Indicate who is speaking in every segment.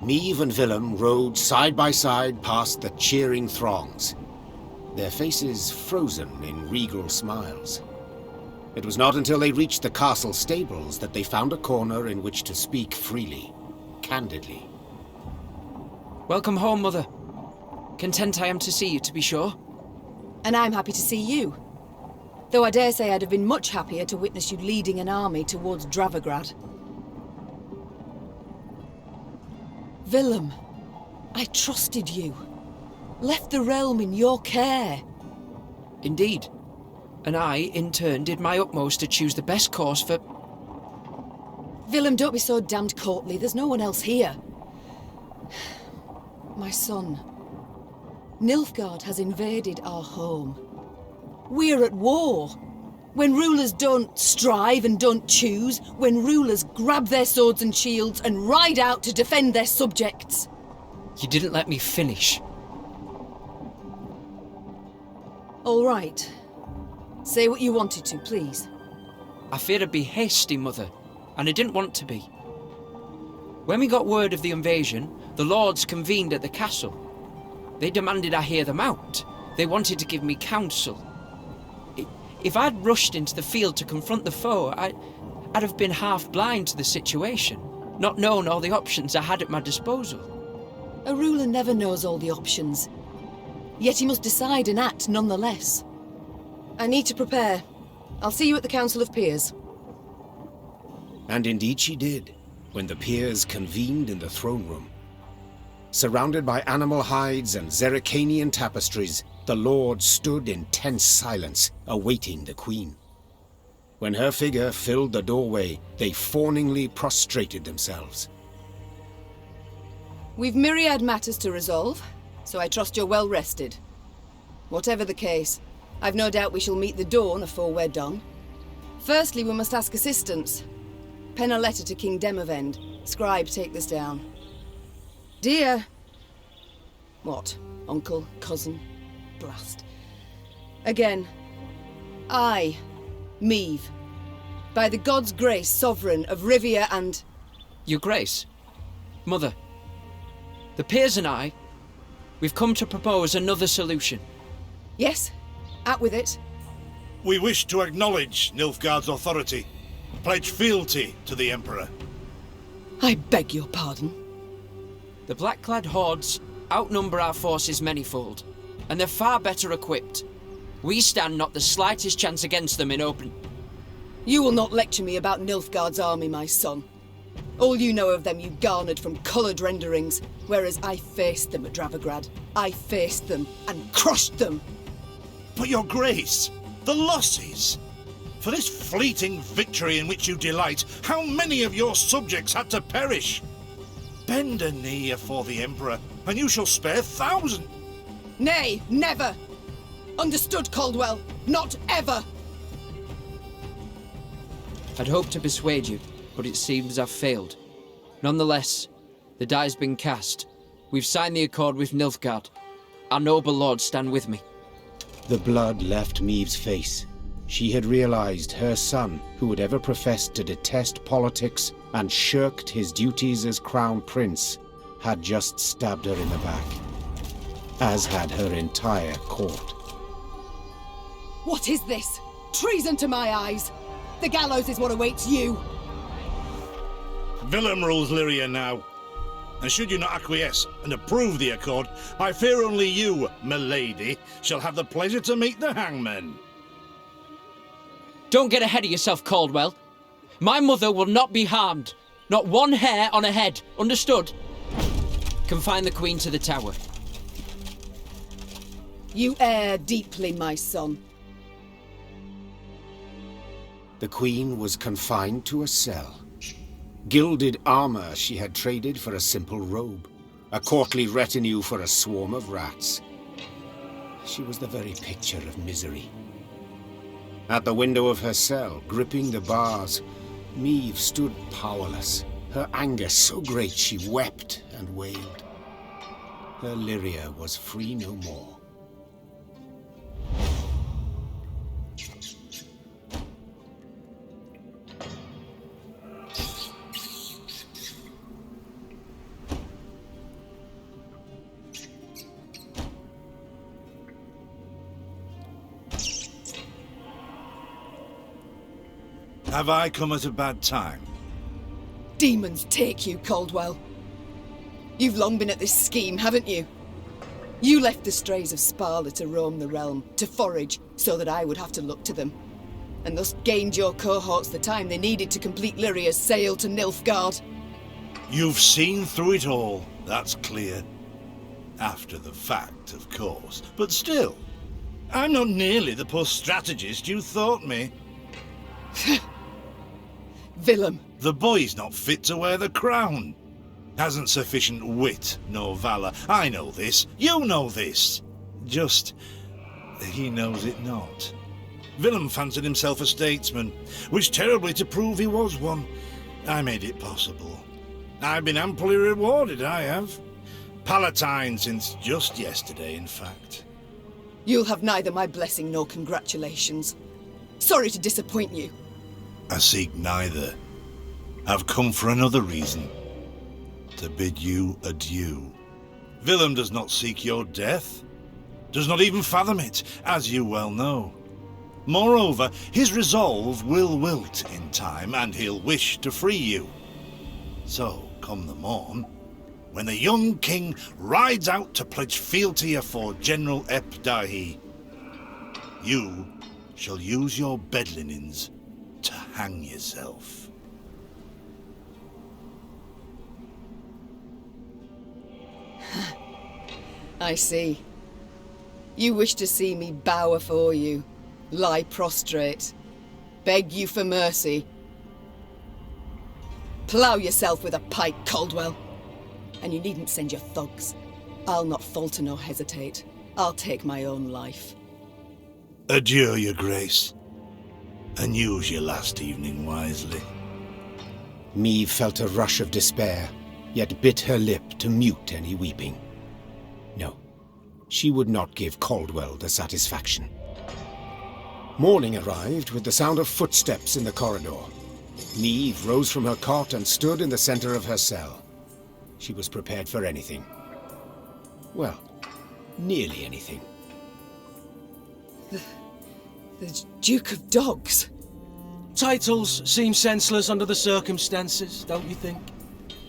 Speaker 1: Meve and Willem rode side by side past the cheering throngs, their faces frozen in regal smiles. It was not until they reached the castle stables that they found a corner in which to speak freely, candidly.
Speaker 2: Welcome home, Mother. Content I am to see you, to be sure.
Speaker 3: And I'm happy to see you. Though I dare say I'd have been much happier to witness you leading an army towards Dravigrad. Willem, I trusted you. Left the realm in your care.
Speaker 2: Indeed. And I, in turn, did my utmost to choose the best course for...
Speaker 3: Willem, don't be so damned courtly. There's no one else here. My son. Nilfgaard has invaded our home. We're at war. When rulers don't strive and don't choose, when rulers grab their swords and shields and ride out to defend their subjects.
Speaker 2: You didn't let me finish.
Speaker 3: All right. Say what you wanted to, please.
Speaker 2: I feared I'd be hasty, Mother, and I didn't want to be. When we got word of the invasion, the lords convened at the castle. They demanded I hear them out. They wanted to give me counsel. If I'd rushed into the field to confront the foe, I'd have been half blind to the situation, not known all the options I had at my disposal.
Speaker 3: A ruler never knows all the options. Yet he must decide and act nonetheless. I need to prepare. I'll see you at the Council of Peers.
Speaker 1: And indeed she did, when the peers convened in the throne room. Surrounded by animal hides and Zerrikanian tapestries, the lords stood in tense silence, awaiting the queen. When her figure filled the doorway, they fawningly prostrated themselves.
Speaker 3: We've myriad matters to resolve, so I trust you're well rested. Whatever the case, I've no doubt we shall meet the dawn afore we're done. Firstly, we must ask assistance. Pen a letter to King Demavend. Scribe, take this down. Dear... What? Uncle? Cousin? Blast. Again. I, Meve, by the god's grace, sovereign of Rivia and...
Speaker 2: Your Grace. Mother. The peers and I, we've come to propose another solution.
Speaker 3: Yes, out with it.
Speaker 4: We wish to acknowledge Nilfgaard's authority, pledge fealty to the Emperor.
Speaker 3: I beg your pardon.
Speaker 2: The black-clad hordes outnumber our forces manyfold, and they're far better equipped. We stand not the slightest chance against them in open.
Speaker 3: You will not lecture me about Nilfgaard's army, my son. All you know of them you garnered from coloured renderings, whereas I faced them at Dravigrad. I faced them and crushed them.
Speaker 4: But your grace, the losses! For this fleeting victory in which you delight, how many of your subjects had to perish? Bend a knee afore the Emperor, and you shall spare thousands.
Speaker 3: Nay, never! Understood, Caldwell? Not ever!
Speaker 2: I'd hoped to persuade you, but it seems I've failed. Nonetheless, the die's been cast. We've signed the accord with Nilfgaard. Our noble lords stand with me.
Speaker 1: The blood left Meve's face. She had realized her son, who had ever professed to detest politics and shirked his duties as crown prince, had just stabbed her in the back, as had her entire court.
Speaker 3: What is this? Treason to my eyes! The gallows is what awaits you!
Speaker 4: Willem rules Lyria now, and should you not acquiesce and approve the accord, I fear only you, milady, shall have the pleasure to meet the hangman.
Speaker 2: Don't get ahead of yourself, Caldwell. My mother will not be harmed. Not one hair on her head. Understood? Confine the Queen to the tower.
Speaker 3: You err deeply, my son.
Speaker 1: The Queen was confined to a cell. Gilded armor she had traded for a simple robe. A courtly retinue for a swarm of rats. She was the very picture of misery. At the window of her cell, gripping the bars, Meve stood powerless, her anger so great she wept and wailed. Her Lyria was free no more.
Speaker 4: Have I come at a bad time?
Speaker 3: Demons take you, Caldwell. You've long been at this scheme, haven't you? You left the strays of Sparla to roam the realm, to forage, so that I would have to look to them. And thus gained your cohorts the time they needed to complete Lyria's sail to Nilfgaard.
Speaker 4: You've seen through it all, that's clear. After the fact, of course. But still, I'm not nearly the poor strategist you thought me.
Speaker 3: Willem.
Speaker 4: The boy's not fit to wear the crown. Hasn't sufficient wit nor valor. I know this. You know this. Just, he knows it not. Willem fancied himself a statesman. Wished terribly to prove he was one. I made it possible. I've been amply rewarded, I have. Palatine since just yesterday, in fact.
Speaker 3: You'll have neither my blessing nor congratulations. Sorry to disappoint you.
Speaker 4: I seek neither. I've come for another reason. To bid you adieu. Willem does not seek your death. Does not even fathom it, as you well know. Moreover, his resolve will wilt in time, and he'll wish to free you. So, come the morn, when the young king rides out to pledge fealty afore General Epdahi, you shall use your bed linens to hang yourself.
Speaker 3: I see. You wish to see me bow afore you, lie prostrate, beg you for mercy. Plough yourself with a pike, Caldwell. And you needn't send your thugs. I'll not falter nor hesitate. I'll take my own life.
Speaker 4: Adieu, your grace, and use your last evening wisely.
Speaker 1: Meve felt a rush of despair, yet bit her lip to mute any weeping. No, she would not give Caldwell the satisfaction. Morning arrived with the sound of footsteps in the corridor. Meve rose from her cot and stood in the center of her cell. She was prepared for anything. Well, nearly anything.
Speaker 3: The Duke of Dogs.
Speaker 5: Titles seem senseless under the circumstances, don't you think?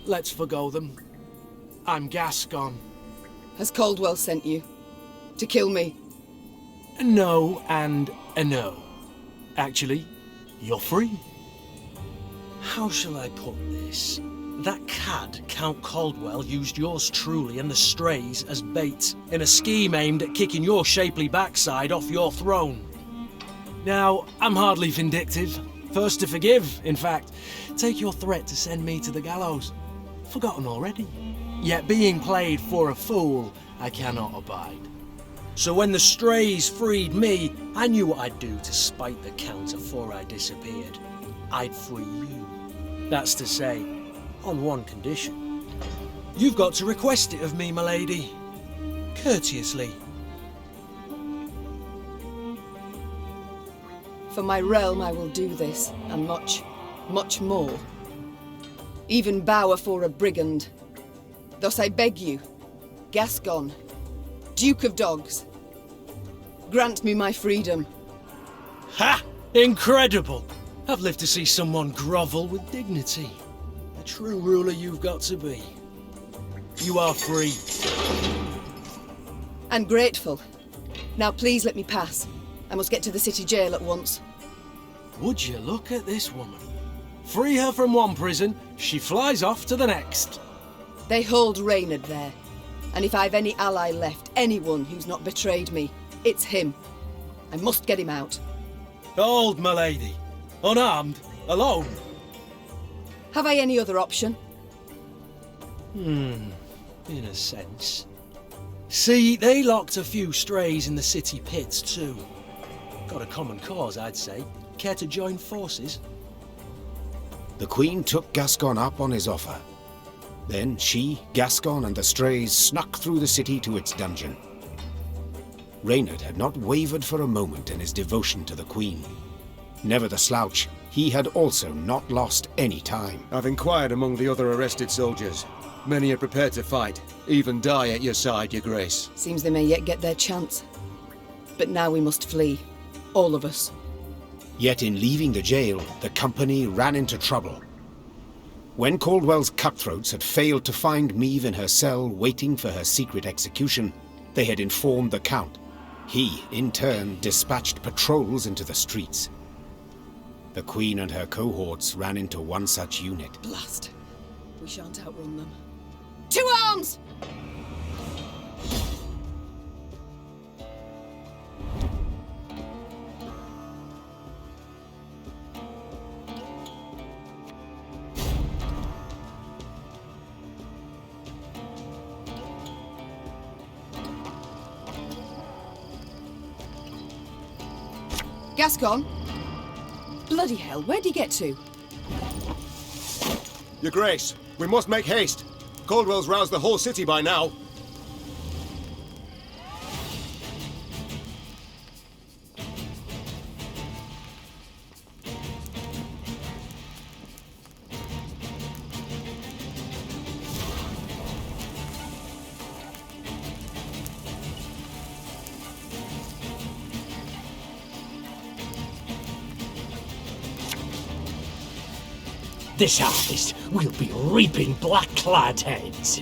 Speaker 5: Let's forgo them. I'm Gascon.
Speaker 3: Has Caldwell sent you? To kill me?
Speaker 5: A no and a no. Actually, you're free. How shall I put this? That cad, Count Caldwell, used yours truly and the strays as bait in a scheme aimed at kicking your shapely backside off your throne. Now, I'm hardly vindictive. First to forgive, in fact. Take your threat to send me to the gallows. Forgotten already. Yet being played for a fool, I cannot abide. So when the strays freed me, I knew what I'd do to spite the Count afore I disappeared. I'd free you. That's to say, on one condition. You've got to request it of me, my lady. Courteously.
Speaker 3: For my realm I will do this, and much, much more. Even bow afore a brigand. Thus I beg you, Gascon, Duke of Dogs, grant me my freedom.
Speaker 5: Ha! Incredible! I've lived to see someone grovel with dignity. The true ruler you've got to be. You are free.
Speaker 3: And grateful. Now please let me pass. I must get to the city jail at once.
Speaker 5: Would you look at this woman? Free her from one prison, she flies off to the next.
Speaker 3: They hold Reynard there. And if I've any ally left, anyone who's not betrayed me, it's him. I must get him out.
Speaker 5: Hold, my lady. Unarmed, alone.
Speaker 3: Have I any other option?
Speaker 5: In a sense. See, they locked a few strays in the city pits too. Got a common cause, I'd say. Care to join forces?
Speaker 1: The Queen took Gascon up on his offer. Then she, Gascon, and the strays snuck through the city to its dungeon. Reynard had not wavered for a moment in his devotion to the Queen. Never the slouch, he had also not lost any time.
Speaker 6: I've inquired among the other arrested soldiers. Many are prepared to fight, even die at your side, your grace.
Speaker 3: Seems they may yet get their chance. But now we must flee. All of us.
Speaker 1: Yet in leaving the jail, the company ran into trouble. When Caldwell's cutthroats had failed to find Meave in her cell waiting for her secret execution, they had informed the Count. He, in turn, dispatched patrols into the streets. The Queen and her cohorts ran into one such unit.
Speaker 3: Blast. We shan't outrun them. To arms! Gascon? Bloody hell, where'd he get to?
Speaker 6: Your Grace, we must make haste. Caldwell's roused the whole city by now.
Speaker 5: This harvest, we'll be reaping black-clad heads.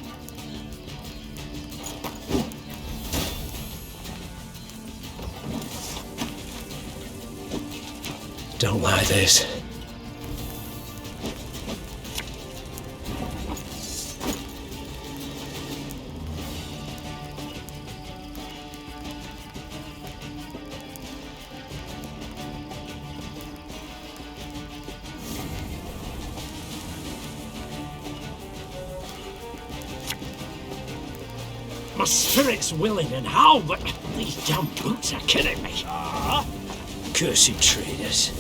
Speaker 5: Don't like this. My spirit's willing and how, but these damn boots are killing me. Cursed traitors.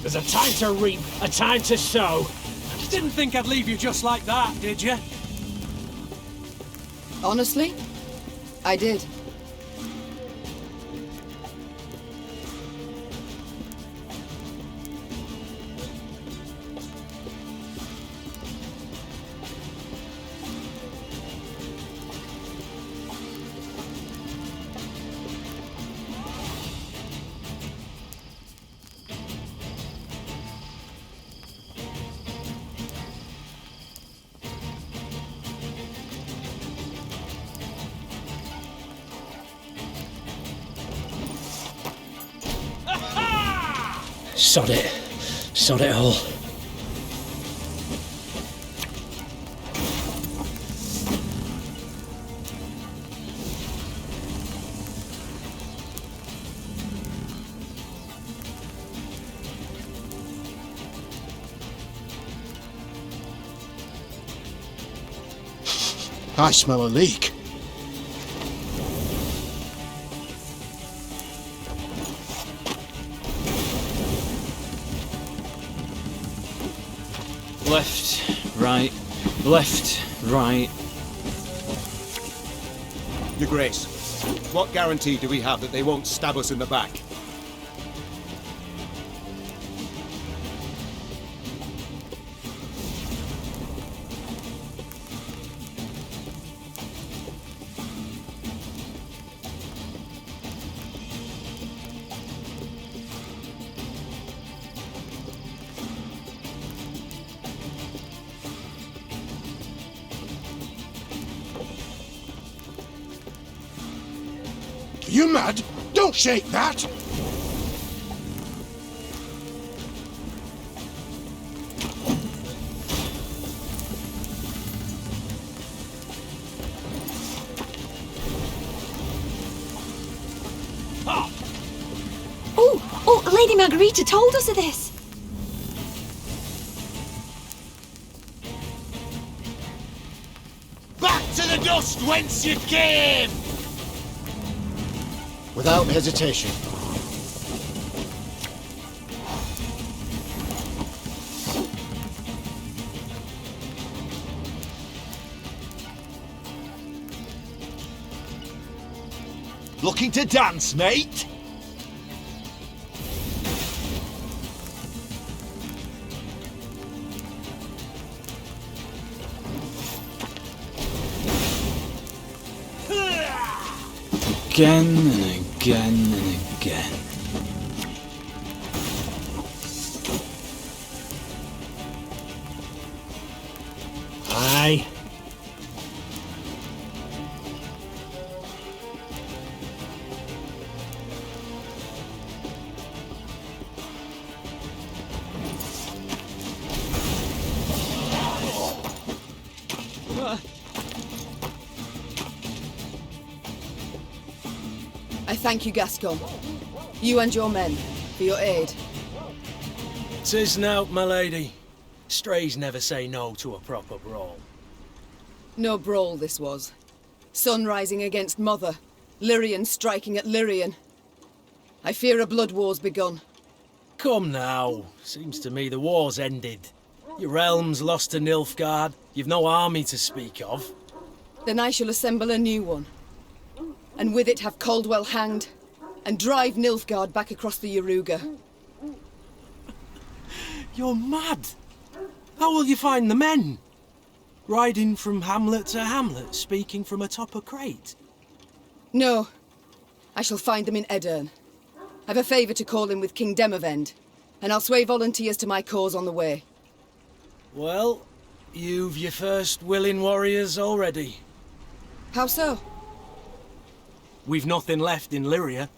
Speaker 5: There's a time to reap, a time to sow.
Speaker 7: Didn't think I'd leave you just like that, did you?
Speaker 3: Honestly, I did.
Speaker 5: Sod it. Sod it all.
Speaker 4: I smell a leak.
Speaker 2: Left, right, left, right.
Speaker 6: Your Grace, what guarantee do we have that they won't stab us in the back?
Speaker 4: You mad? Don't shake that!
Speaker 8: Oh, Lady Margarita told us of this.
Speaker 9: Back to the dust whence you came!
Speaker 10: Without hesitation.
Speaker 9: Looking to dance, mate?
Speaker 10: again and again and again.
Speaker 5: Aye.
Speaker 3: I thank you, Gascon. You and your men, for your aid.
Speaker 5: 'Tis nowt, my lady. Strays never say no to a proper brawl.
Speaker 3: No brawl this was. Sun rising against Mother. Lyrian striking at Lyrian. I fear a blood war's begun.
Speaker 5: Come now. Seems to me the war's ended. Your realm's lost to Nilfgaard. You've no army to speak of.
Speaker 3: Then I shall assemble a new one. And with it have Caldwell hanged, and drive Nilfgaard back across the Yaruga.
Speaker 5: You're mad. How will you find the men? Riding from hamlet to hamlet, speaking from atop a crate?
Speaker 3: No. I shall find them in Edirn. I've a favour to call in with King Demavend, and I'll sway volunteers to my cause on the way.
Speaker 5: Well, you've your first willing warriors already.
Speaker 3: How so?
Speaker 5: We've nothing left in Lyria.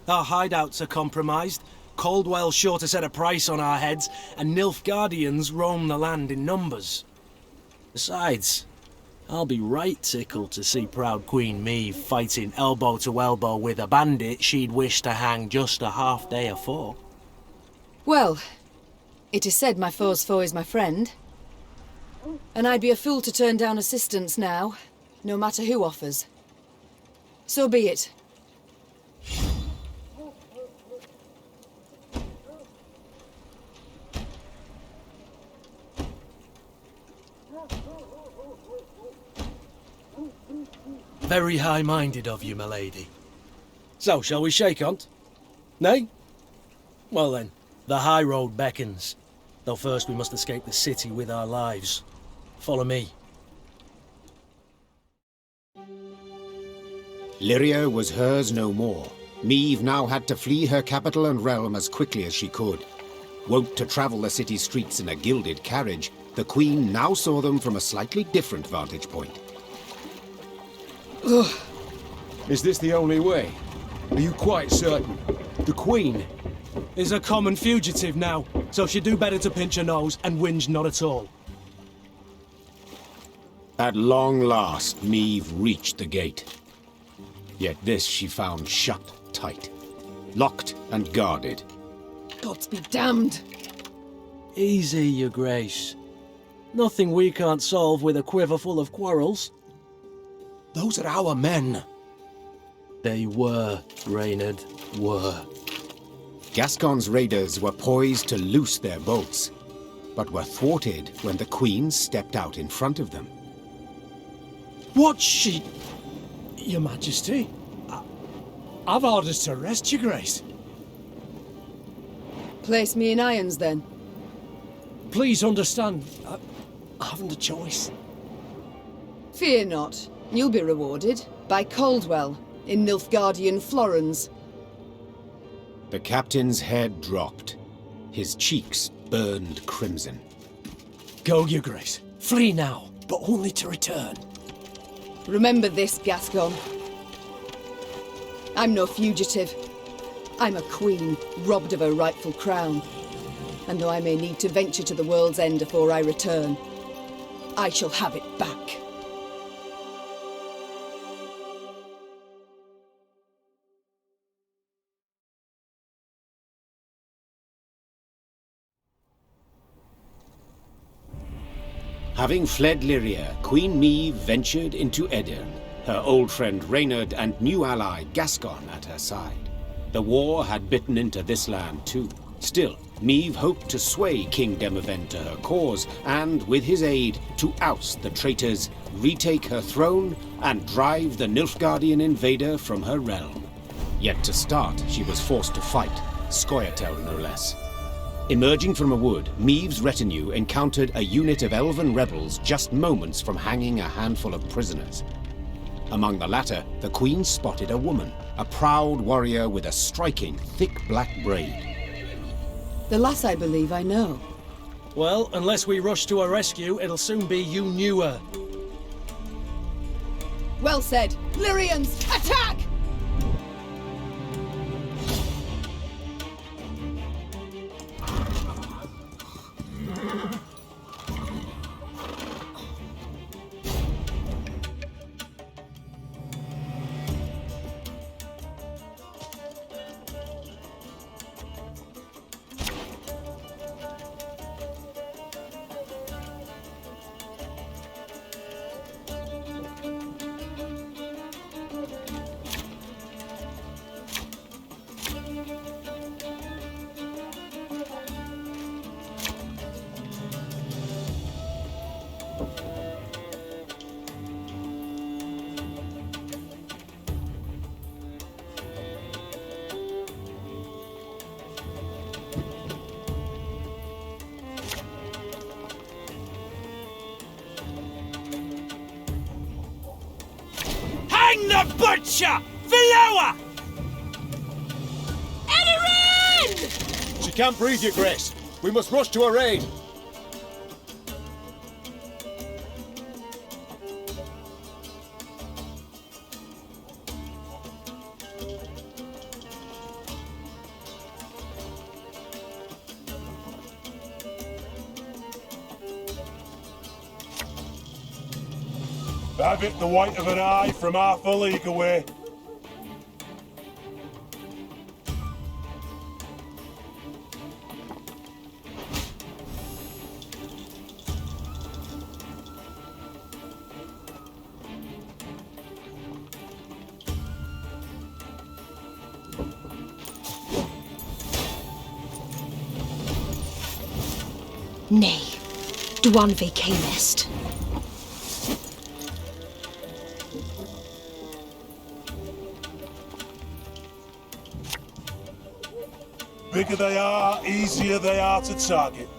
Speaker 5: Our hideouts are compromised, Caldwell's sure to set a price on our heads, and Nilfgaardians roam the land in numbers. Besides, I'll be right tickled to see proud Queen Maeve fighting elbow to elbow with a bandit she'd wish to hang just a half day afore.
Speaker 3: Well, it is said my foe's foe is my friend. And I'd be a fool to turn down assistance now, no matter who offers. So be it.
Speaker 5: Very high-minded of you, my lady. So, shall we shake on't? Nay? Well then, the high road beckons. Though first we must escape the city with our lives. Follow me.
Speaker 1: Lyria was hers no more. Maeve now had to flee her capital and realm as quickly as she could. Wont to travel the city streets in a gilded carriage, the Queen now saw them from a slightly different vantage point.
Speaker 6: Ugh. Is this the only way? Are you quite certain? The Queen
Speaker 7: is a common fugitive now, so she'd do better to pinch her nose and whinge not at all.
Speaker 1: At long last, Maeve reached the gate. Yet this she found shut tight, locked and guarded.
Speaker 3: Gods be damned!
Speaker 5: Easy, your grace. Nothing we can't solve with a quiver full of quarrels.
Speaker 6: Those are our men.
Speaker 5: They were, Reynard, were.
Speaker 1: Gascon's raiders were poised to loose their bolts, but were thwarted when the Queen stepped out in front of them.
Speaker 7: What's she... Your Majesty? I've orders to arrest your grace.
Speaker 3: Place me in irons, then.
Speaker 7: Please understand, I haven't a choice.
Speaker 3: Fear not. You'll be rewarded by Caldwell in Nilfgaardian Florens.
Speaker 1: The captain's head dropped. His cheeks burned crimson.
Speaker 7: Go, your grace. Flee now, but only to return.
Speaker 3: Remember this, Gascon. I'm no fugitive. I'm a queen, robbed of her rightful crown. And though I may need to venture to the world's end before I return, I shall have it back.
Speaker 1: Having fled Lyria, Queen Maeve ventured into Edirn, her old friend Reynard and new ally Gascon at her side. The war had bitten into this land too. Still, Maeve hoped to sway King Demavend to her cause, and, with his aid, to oust the traitors, retake her throne, and drive the Nilfgaardian invader from her realm. Yet to start, she was forced to fight, Socia'tael no less. Emerging from a wood, Maeve's retinue encountered a unit of elven rebels just moments from hanging a handful of prisoners. Among the latter, the Queen spotted a woman, a proud warrior with a striking, thick black braid.
Speaker 3: The lass I believe I know.
Speaker 7: Well, unless we rush to her rescue, it'll soon be you knew her.
Speaker 3: Well said. Lyrians, attack!
Speaker 9: Hang the butcher! Below her!
Speaker 6: She can't breathe, Your Grace. We must rush to her aid.
Speaker 11: Have it the white of an eye from half a league away.
Speaker 8: Nay, Dwanvi camest.
Speaker 11: Bigger they are, easier they are to target.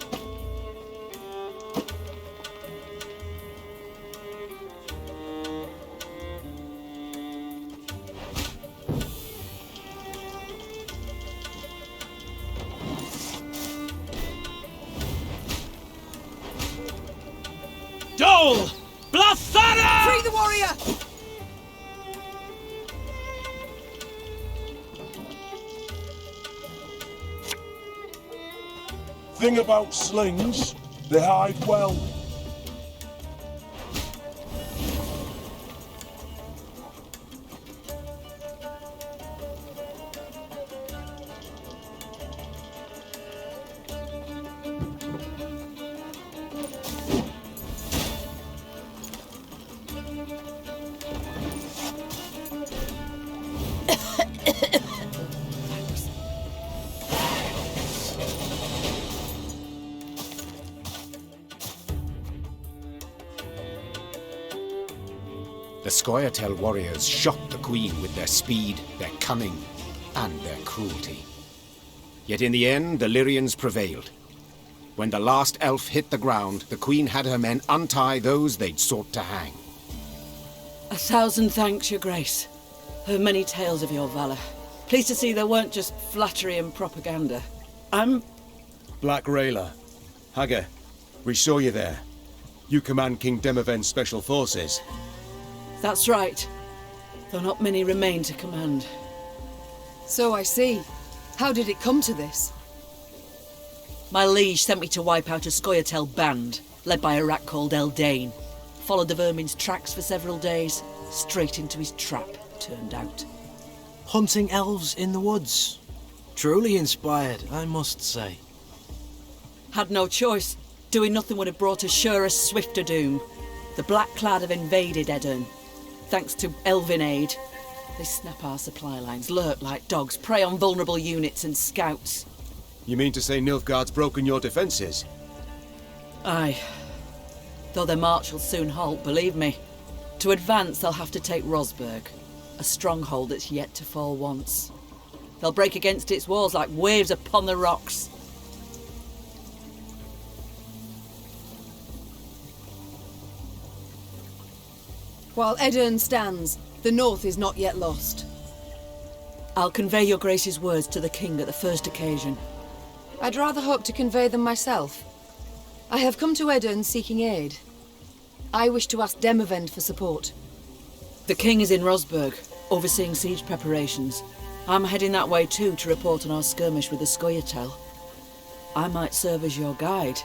Speaker 9: Dole! Blathana!
Speaker 3: Free the warrior!
Speaker 11: Thing about slings, they hide well.
Speaker 1: The Socia'tael warriors shocked the Queen with their speed, their cunning, and their cruelty. Yet in the end, the Lyrians prevailed. When the last elf hit the ground, the Queen had her men untie those they'd sought to hang.
Speaker 12: 1,000 thanks, Your Grace. Heard many tales of your valor. Pleased to see there weren't just flattery and propaganda.
Speaker 6: Black Rayla. Haga, we saw you there. You command King Demoven's special forces.
Speaker 12: That's right. Though not many remain to command.
Speaker 3: So I see. How did it come to this?
Speaker 12: My liege sent me to wipe out a Socia'tael band, led by a rat called Eldane. Followed the vermin's tracks for several days. Straight into his trap, turned out.
Speaker 5: Hunting elves in the woods. Truly inspired, I must say.
Speaker 12: Had no choice. Doing nothing would have brought us surer, swifter doom. The Black Clad have invaded Edirn. Thanks to Elven aid. They snap our supply lines, lurk like dogs, prey on vulnerable units and scouts.
Speaker 6: You mean to say Nilfgaard's broken your defences?
Speaker 12: Aye. Though their march will soon halt, believe me. To advance, they'll have to take Rosberg, a stronghold that's yet to fall once. They'll break against its walls like waves upon the rocks.
Speaker 3: While Edirn stands, the North is not yet lost.
Speaker 12: I'll convey your Grace's words to the King at the first occasion.
Speaker 3: I'd rather hope to convey them myself. I have come to Edirn seeking aid. I wish to ask Demavend for support.
Speaker 12: The King is in Rosberg, overseeing siege preparations. I'm heading that way too to report on our skirmish with the Socia'tael. I might serve as your guide.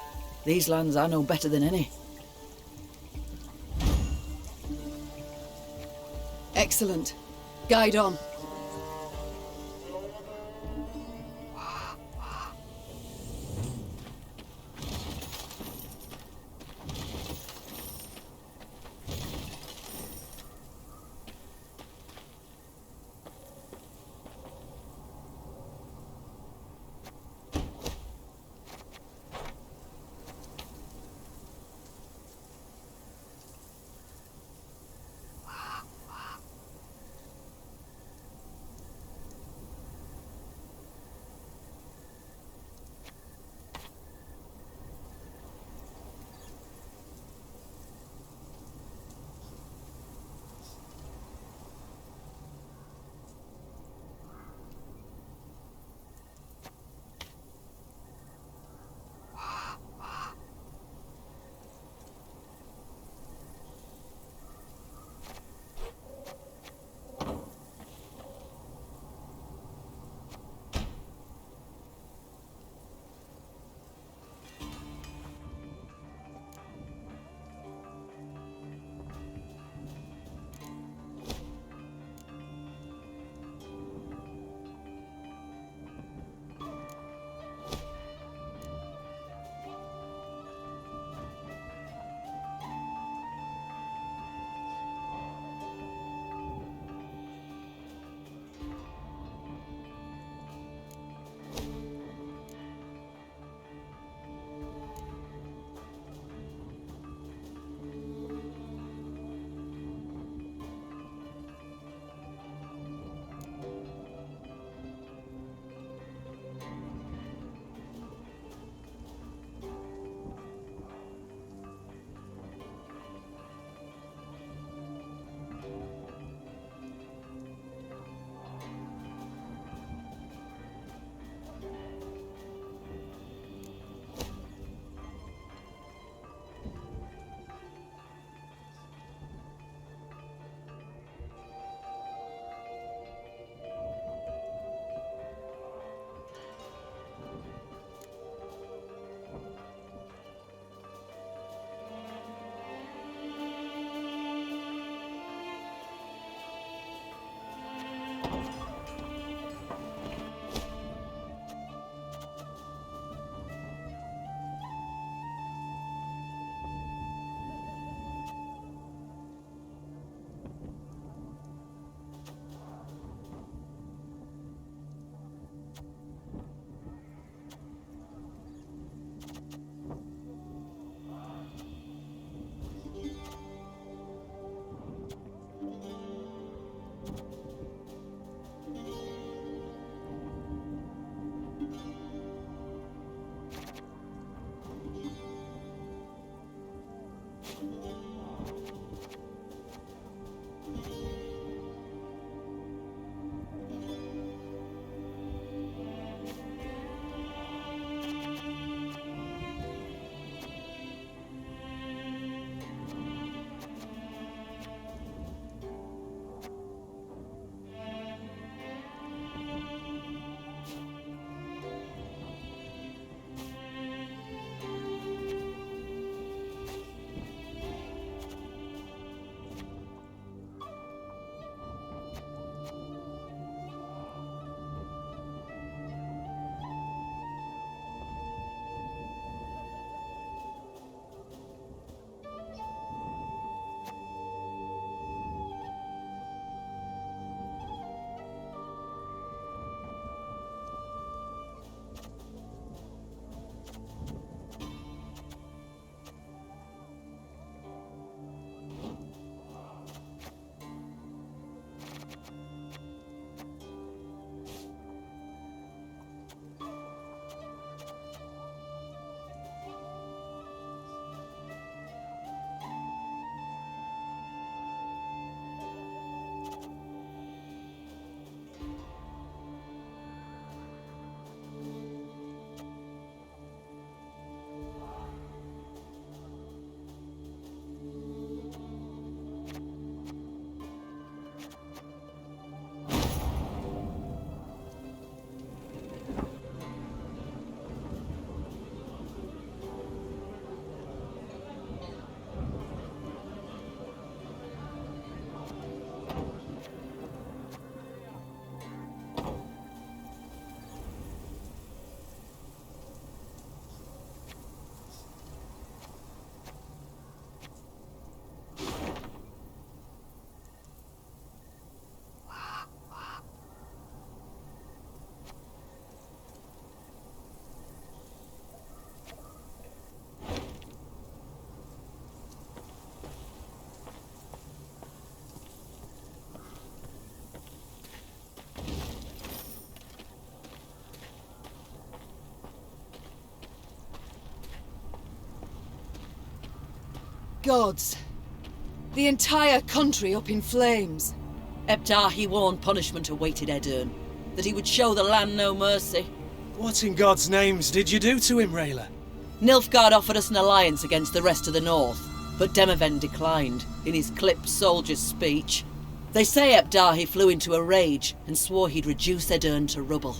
Speaker 12: These lands I know better than any.
Speaker 3: Excellent. Guide on. gods! The entire country up in flames.
Speaker 12: Ebdahi warned punishment awaited Edern, that he would show the land no mercy.
Speaker 7: What in God's names did you do to him, Rayla?
Speaker 12: Nilfgaard offered us an alliance against the rest of the north, but Demoven declined, in his clipped soldier's speech. They say Ebdahi flew into a rage and swore he'd reduce Edern to rubble.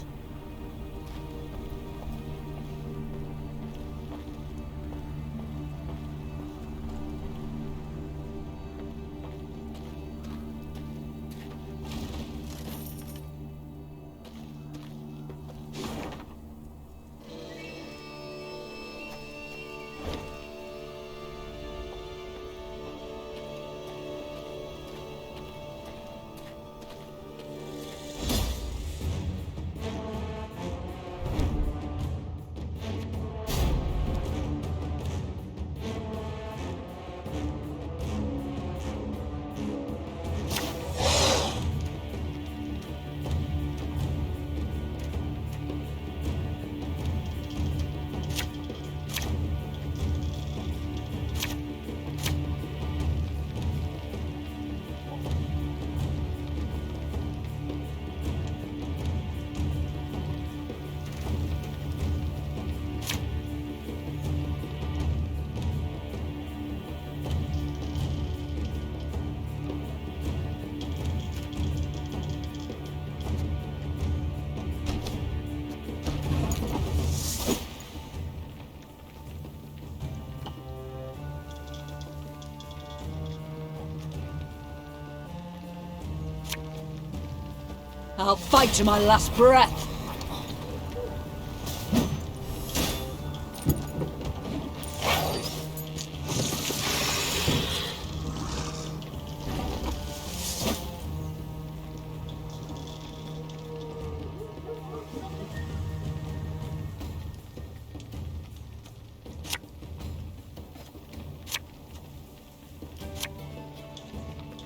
Speaker 12: I'll fight to my last breath!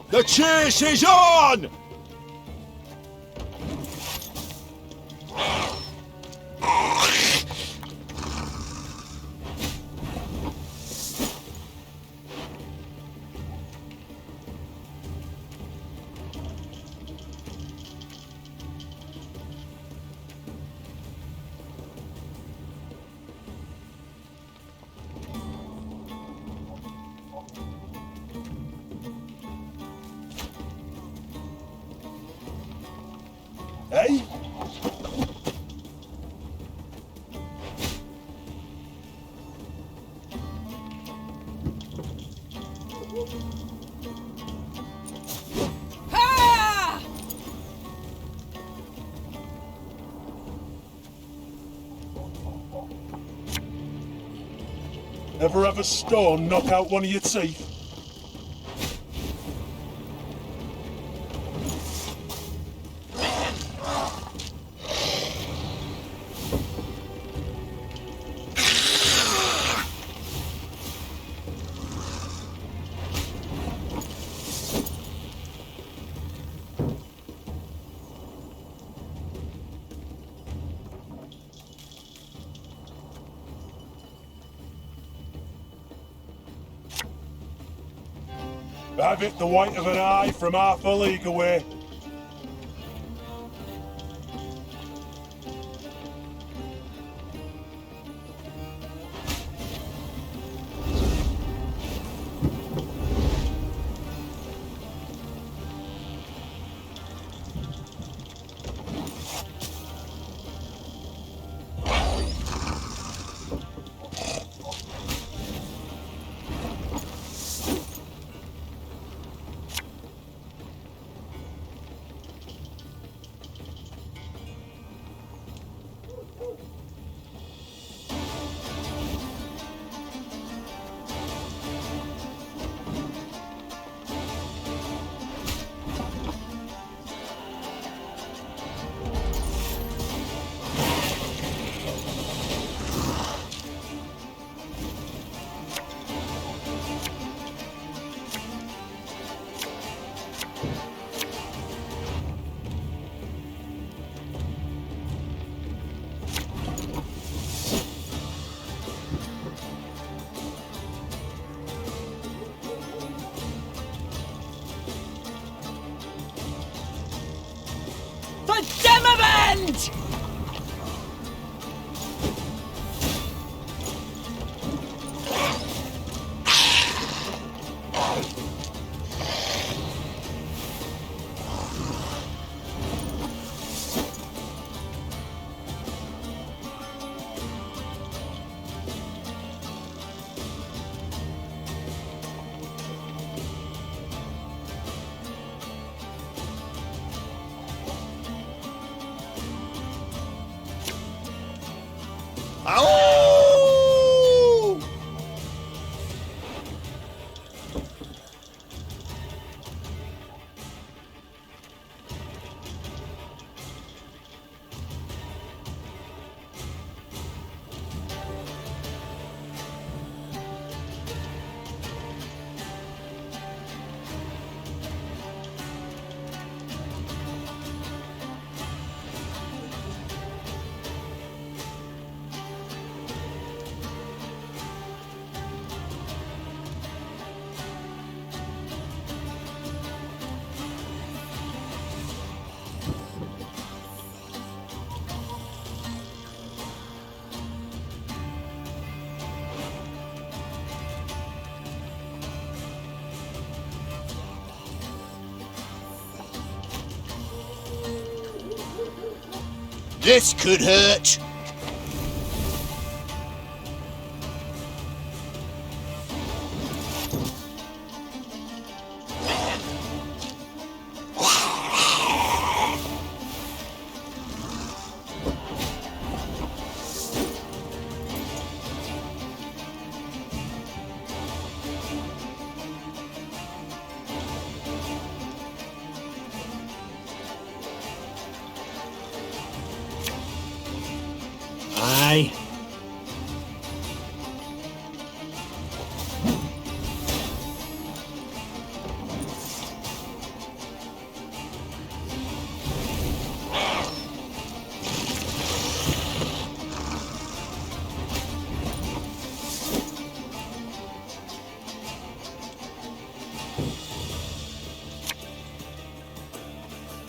Speaker 11: The chase is on! Hey? Ever have a stone knock out one of your teeth? Have it the white of an eye from half a league away.
Speaker 9: For Demavend!
Speaker 13: This could hurt.
Speaker 9: Aye.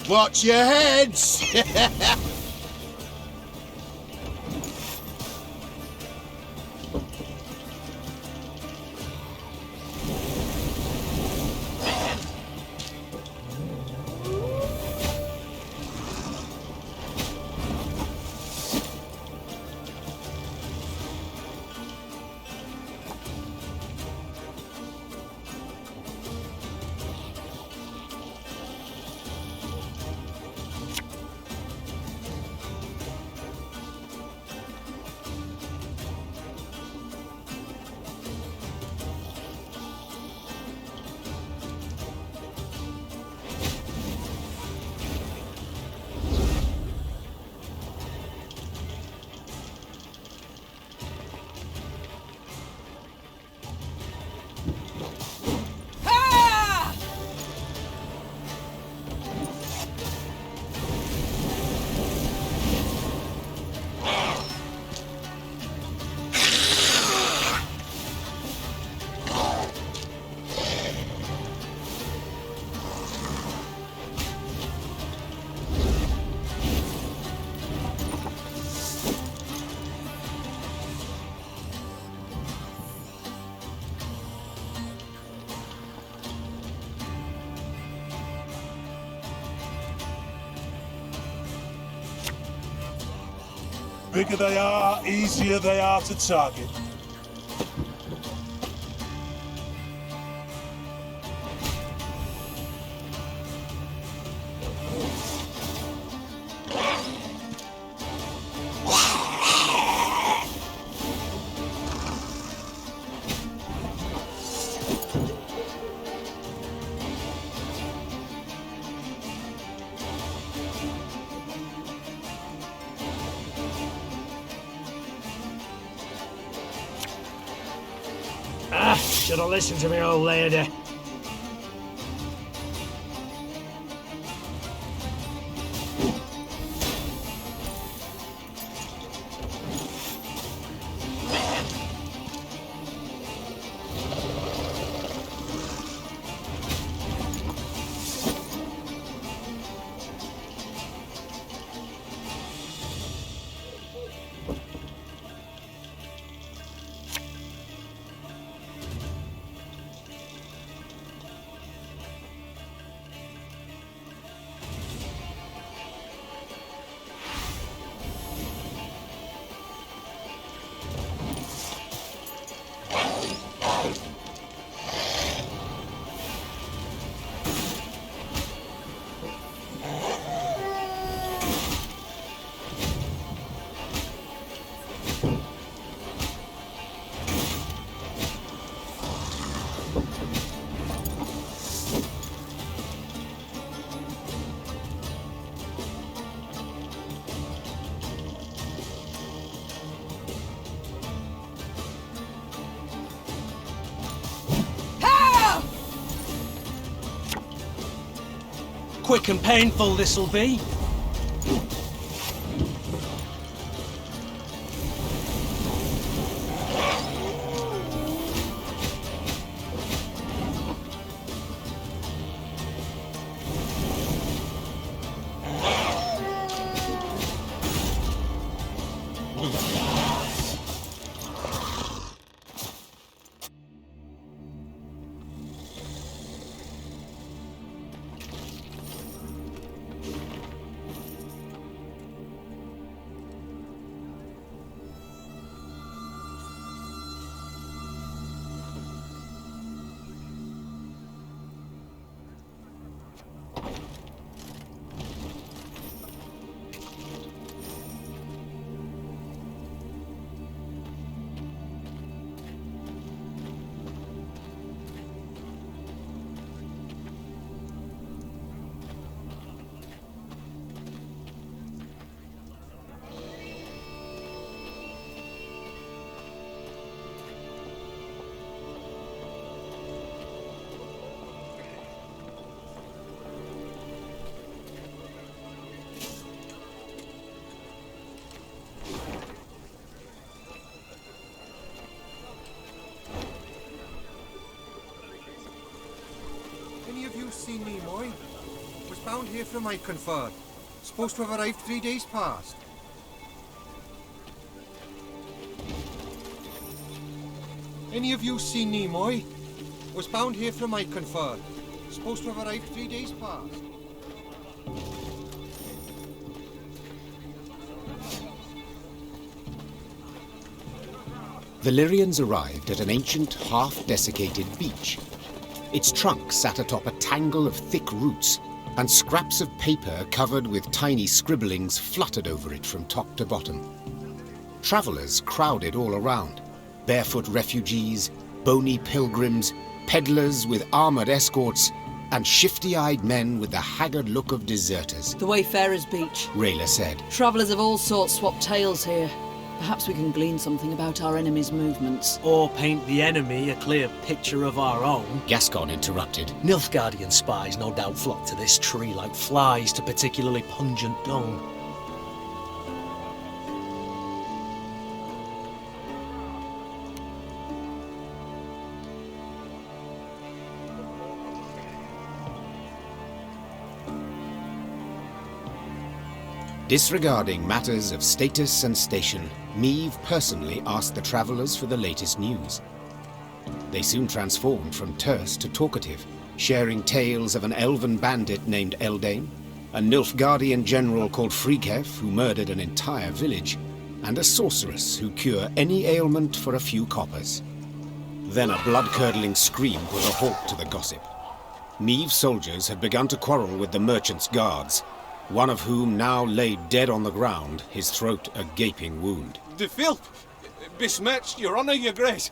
Speaker 13: Watch your heads!
Speaker 11: Bigger they are, easier they are to target.
Speaker 9: Should have listened to me, old lady.
Speaker 7: Quick and painful this'll be.
Speaker 14: Seen me, Moy. Was bound here from my confer. Supposed to have arrived 3 days past. Any of you seen me, Moy? Was bound here from my confer. Supposed to have arrived 3 days past.
Speaker 1: The Lyrians arrived at an ancient, half-desiccated beach. Its trunk sat atop a tangle of thick roots, and scraps of paper covered with tiny scribblings fluttered over it from top to bottom. Travellers crowded all around. Barefoot refugees, bony pilgrims, peddlers with armoured escorts, and shifty-eyed men with the haggard look of deserters.
Speaker 12: The Wayfarer's Beach,
Speaker 1: Rayla said.
Speaker 12: Travellers of all sorts swap tales here. Perhaps we can glean something about our enemy's movements.
Speaker 5: Or paint the enemy a clear picture of our own.
Speaker 1: Gascon interrupted.
Speaker 5: Nilfgaardian spies no doubt flock to this tree like flies to particularly pungent dung.
Speaker 1: Disregarding matters of status and station, Meave personally asked the travellers for the latest news. They soon transformed from terse to talkative, sharing tales of an elven bandit named Eldane, a Nilfgaardian general called Freakef who murdered an entire village, and a sorceress who cure any ailment for a few coppers. Then a blood-curdling scream put a halt to the gossip. Meave's soldiers had begun to quarrel with the merchant's guards, one of whom now lay dead on the ground, his throat a gaping wound.
Speaker 15: The filth besmirched your honour, your grace.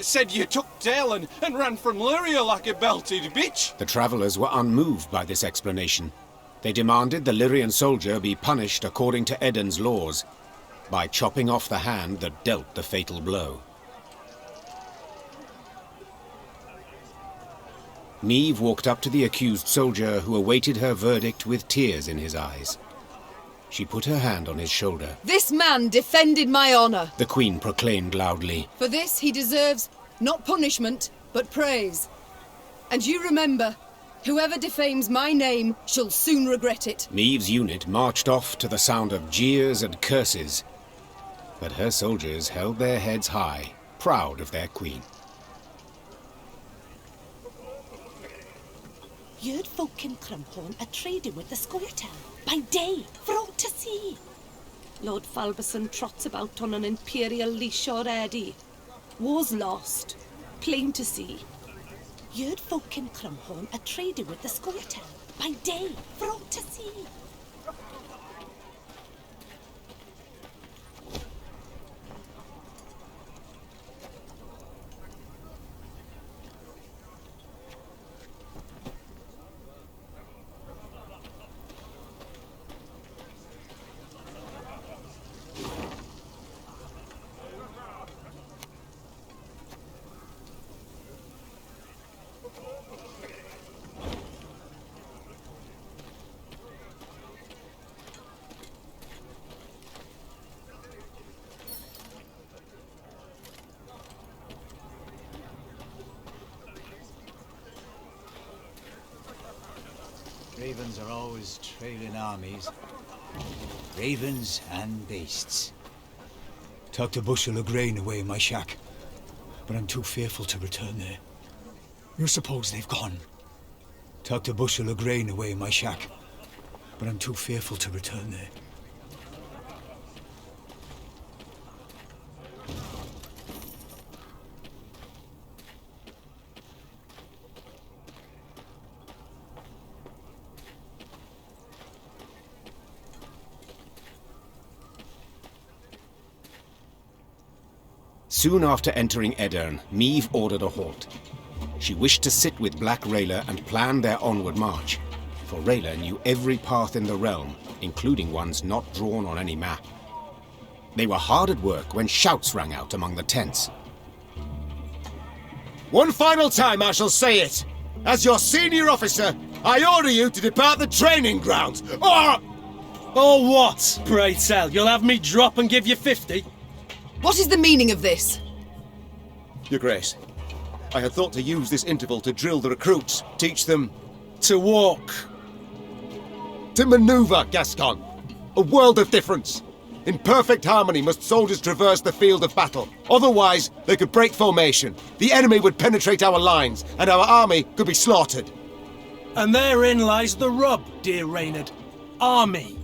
Speaker 15: Said you took tail and ran from Lyria like a belted bitch.
Speaker 1: The travellers were unmoved by this explanation. They demanded the Lyrian soldier be punished according to Eden's laws, by chopping off the hand that dealt the fatal blow. Meave walked up to the accused soldier who awaited her verdict with tears in his eyes. She put her hand on his shoulder.
Speaker 3: This man defended my honor,
Speaker 1: the Queen proclaimed loudly.
Speaker 3: For this he deserves not punishment, but praise. And you remember, whoever defames my name shall soon regret it.
Speaker 1: Meave's unit marched off to the sound of jeers and curses, but her soldiers held their heads high, proud of their queen.
Speaker 8: You'd folk in Crumhorn are trading with the Socia'tael by day for all to see. Lord Falberson trots about on an imperial leash already. War's lost, plain to see. You'd folk in Crumhorn are trading with the Socia'tael by day for all to see.
Speaker 16: Ravens are always trailing armies. Ravens and beasts. Tucked a bushel of grain away in my shack, but I'm too fearful to return there. You suppose they've gone? Tucked a bushel of grain away in my shack, but I'm too fearful to return there.
Speaker 1: Soon after entering Edirn, Meve ordered a halt. She wished to sit with Black Rayla and plan their onward march, for Rayla knew every path in the realm, including ones not drawn on any map. They were hard at work when shouts rang out among the tents.
Speaker 6: One final time I shall say it! As your senior officer, I order you to depart the training grounds, or...
Speaker 7: Or what, pray tell? You'll have me drop and give you 50?
Speaker 3: What is the meaning of this?
Speaker 6: Your Grace, I had thought to use this interval to drill the recruits, teach them...
Speaker 7: To walk.
Speaker 6: To maneuver, Gascon. A world of difference. In perfect harmony must soldiers traverse the field of battle. Otherwise, they could break formation. The enemy would penetrate our lines, and our army could be slaughtered.
Speaker 7: And therein lies the rub, dear Reynard. Army.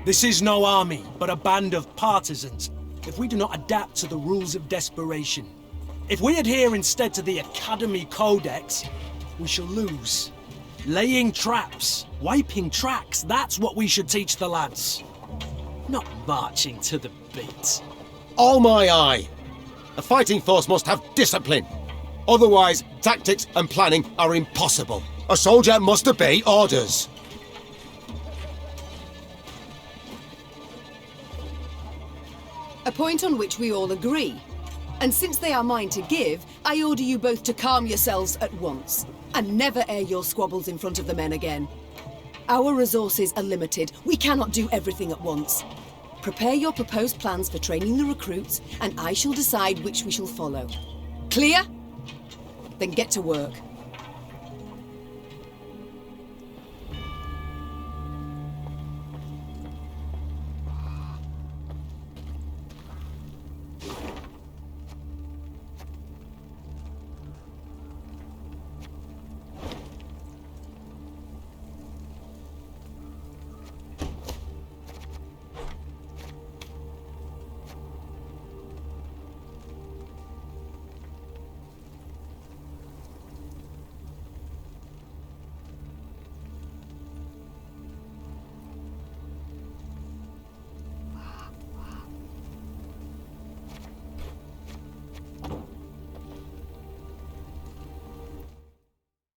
Speaker 7: This is no army, but a band of partisans. If we do not adapt to the rules of desperation, if we adhere instead to the Academy Codex, we shall lose. Laying traps, wiping tracks, that's what we should teach the lads. Not marching to the beat.
Speaker 6: All my eye! A fighting force must have discipline. Otherwise, tactics and planning are impossible. A soldier must obey orders.
Speaker 3: A point on which we all agree. And since they are mine to give, I order you both to calm yourselves at once, and never air your squabbles in front of the men again. Our resources are limited. We cannot do everything at once. Prepare your proposed plans for training the recruits, and I shall decide which we shall follow. Clear? Then get to work.